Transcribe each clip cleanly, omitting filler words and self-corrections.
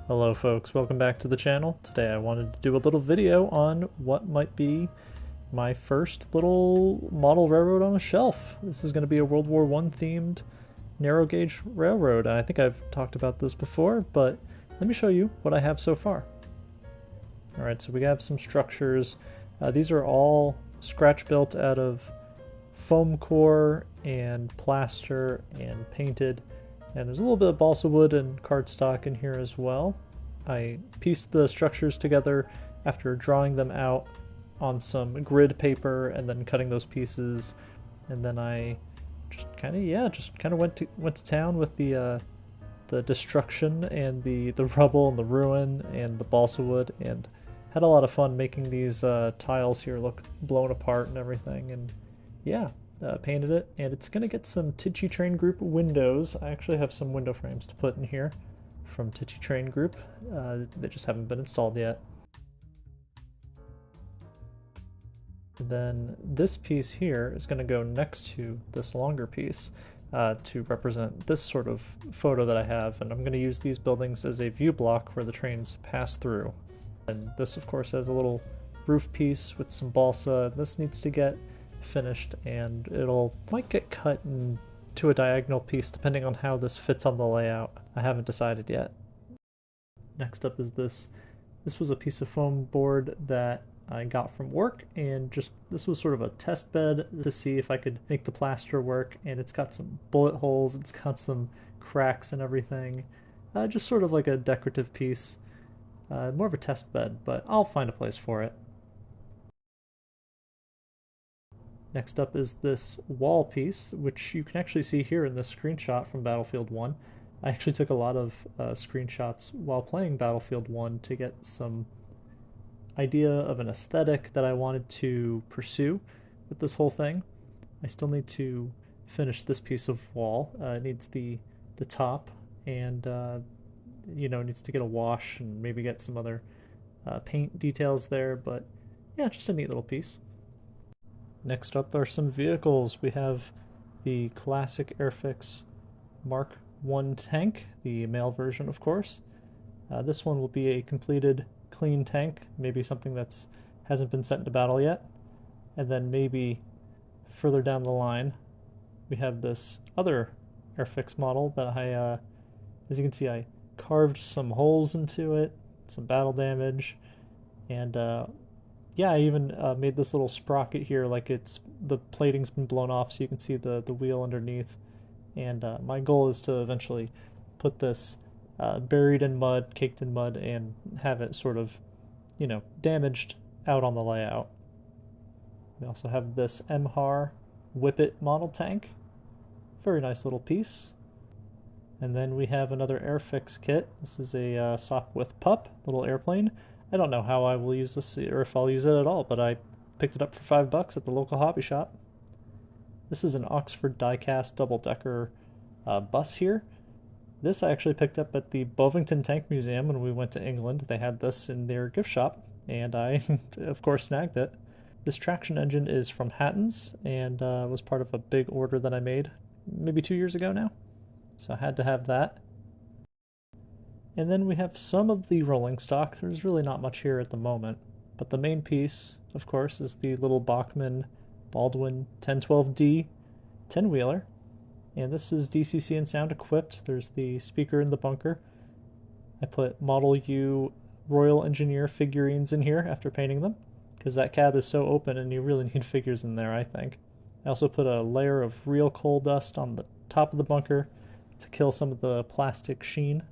Hello folks, welcome back to the channel. Today I wanted to do a little video on what might be my first little model railroad on a shelf. This is going to be a World War I themed narrow gauge railroad. I think I've talked about this before, but let me show you what I have so far. Alright, so we have some structures. These are all scratch built out of foam core and plaster and painted. And there's a little bit of balsa wood and cardstock in here as well. I pieced the structures together after drawing them out on some grid paper and then cutting those pieces. And then I just kind of went to town with the destruction and the rubble and the ruin and the balsa wood, and had a lot of fun making these tiles here look blown apart and everything. And yeah, painted it, and it's gonna get some Tichy Train Group windows. I actually have some window frames to put in here from Tichy Train Group. They just haven't been installed yet. And then this piece here is going to go next to this longer piece to represent this sort of photo that I have, and I'm going to use these buildings as a view block where the trains pass through. And this of course has a little roof piece with some balsa. This needs to get finished, and might get cut into a diagonal piece depending on how this fits on the layout. I haven't decided yet. Next up is this. This was a piece of foam board that I got from work, and this was sort of a test bed to see if I could make the plaster work, and it's got some bullet holes, it's got some cracks and everything. Just sort of like a decorative piece. More of a test bed, but I'll find a place for it. Next up is this wall piece, which you can actually see here in this screenshot from Battlefield 1. I actually took a lot of screenshots while playing Battlefield 1 to get some idea of an aesthetic that I wanted to pursue with this whole thing. I still need to finish this piece of wall. It needs the top, and needs to get a wash and maybe get some other paint details there, but yeah, just a neat little piece. Next up are some vehicles. We have the classic Airfix Mark I tank, the male version of course. This one will be a completed clean tank, maybe something that's hasn't been sent into battle yet. And then maybe further down the line we have this other Airfix model that as you can see, I carved some holes into it, some battle damage, and yeah, I even made this little sprocket here, like the plating's been blown off so you can see the wheel underneath. And my goal is to eventually put this buried in mud, caked in mud, and have it sort of, damaged out on the layout. We also have this MHAR Whippet model tank. Very nice little piece. And then we have another Airfix kit. This is a Sopwith Pup, little airplane. I don't know how I will use this, or if I'll use it at all, but I picked it up for $5 at the local hobby shop. This is an Oxford die-cast double-decker bus here. This I actually picked up at the Bovington Tank Museum when we went to England. They had this in their gift shop, and I, of course, snagged it. This traction engine is from Hatton's, and was part of a big order that I made maybe 2 years ago now. So I had to have that. And then we have some of the rolling stock. There's really not much here at the moment, but the main piece, of course, is the little Bachmann Baldwin 1012D 10-wheeler. And this is DCC and sound equipped. There's the speaker in the bunker. I put Model U Royal Engineer figurines in here after painting them, because that cab is so open and you really need figures in there, I think. I also put a layer of real coal dust on the top of the bunker to kill some of the plastic sheen.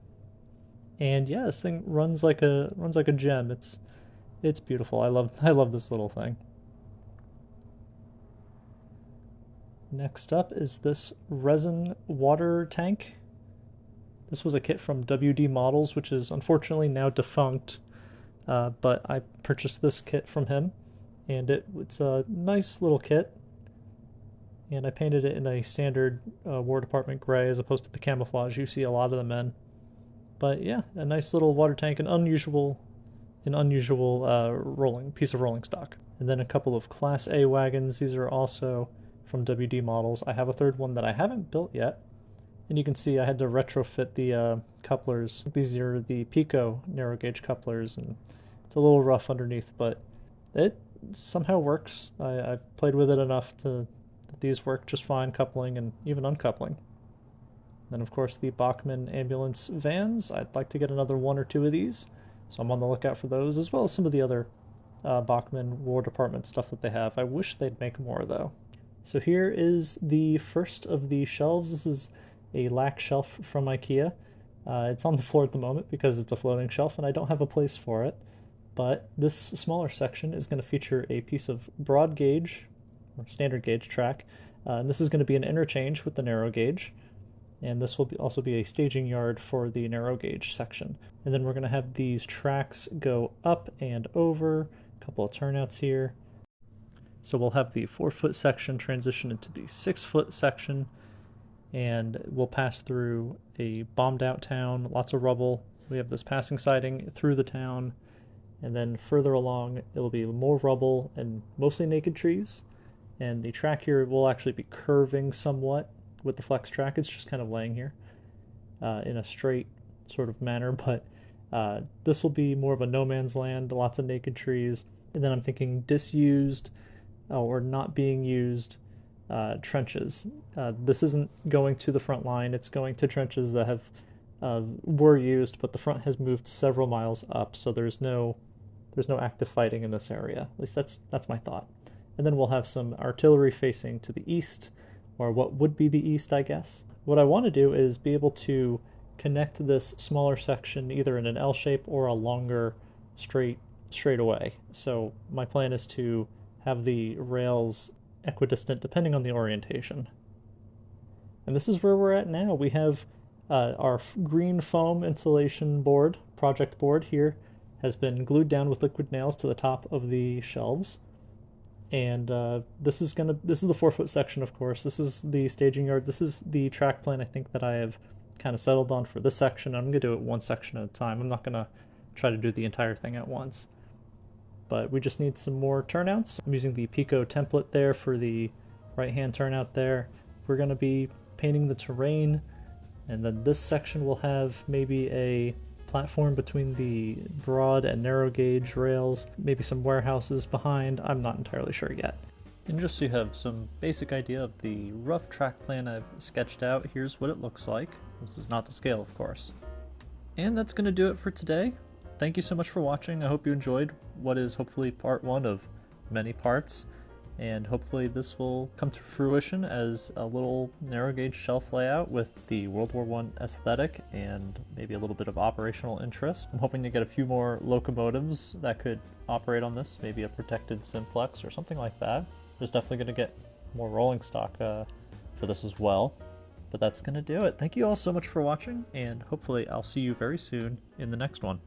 And yeah, this thing runs like a gem. It's beautiful. I love this little thing. Next up is this resin water tank. This was a kit from WD Models, which is unfortunately now defunct, but I purchased this kit from him, and it's a nice little kit. And I painted it in a standard War Department gray as opposed to the camouflage you see a lot of them in. But yeah, a nice little water tank, an unusual rolling piece of rolling stock. And then a couple of Class A wagons. These are also from WD Models. I have a third one that I haven't built yet, And you can see I had to retrofit the couplers. These are the Pico narrow gauge couplers, and it's a little rough underneath, but it somehow works. I've played with it enough to that these work just fine coupling and even uncoupling. Then, of course, the Bachmann ambulance vans. I'd like to get another one or two of these, so I'm on the lookout for those, as well as some of the other Bachmann War Department stuff that they have. I wish they'd make more, though. So here is the first of the shelves. This is a lac shelf from IKEA. It's on the floor at the moment because it's a floating shelf and I don't have a place for it. But this smaller section is going to feature a piece of broad gauge or standard gauge track. And this is going to be an interchange with the narrow gauge. And this will also be a staging yard for the narrow gauge section. And then we're going to have these tracks go up and over, a couple of turnouts here. So we'll have the 4-foot section transition into the 6-foot section, and we'll pass through a bombed out town, lots of rubble. We have this passing siding through the town, and then further along it'll be more rubble and mostly naked trees. And the track here will actually be curving somewhat with the flex track. It's just kind of laying here in a straight sort of manner, but this will be more of a no man's land, lots of naked trees. And then I'm thinking disused or not being used trenches. This isn't going to the front line, it's going to trenches that have were used, but the front has moved several miles up, so there's no active fighting in this area. At least that's my thought. And then we'll have some artillery facing to the east, or what would be the east, I guess. What I want to do is be able to connect this smaller section either in an L shape or a longer straight away. So my plan is to have the rails equidistant depending on the orientation. And this is where we're at now. We have our green foam insulation board, project board here, has been glued down with liquid nails to the top of the shelves. And this is the 4-foot section, of course. This is the staging yard. This is the track plan I think that I have kind of settled on for this section. I'm going to do it one section at a time. I'm not going to try to do the entire thing at once. But we just need some more turnouts. I'm using the Pico template there for the right-hand turnout there. We're going to be painting the terrain, and then this section will have maybe a platform between the broad and narrow gauge rails, maybe some warehouses behind. I'm not entirely sure yet. And just so you have some basic idea of the rough track plan I've sketched out, here's what it looks like. This is not to scale, of course. And that's going to do it for today. Thank you so much for watching. I hope you enjoyed what is hopefully part 1 of many parts, and hopefully this will come to fruition as a little narrow gauge shelf layout with the World War I aesthetic and maybe a little bit of operational interest. I'm hoping to get a few more locomotives that could operate on this, maybe a protected simplex or something like that. There's definitely going to get more rolling stock for this as well. But that's going to do it. Thank you all so much for watching, and hopefully I'll see you very soon in the next one.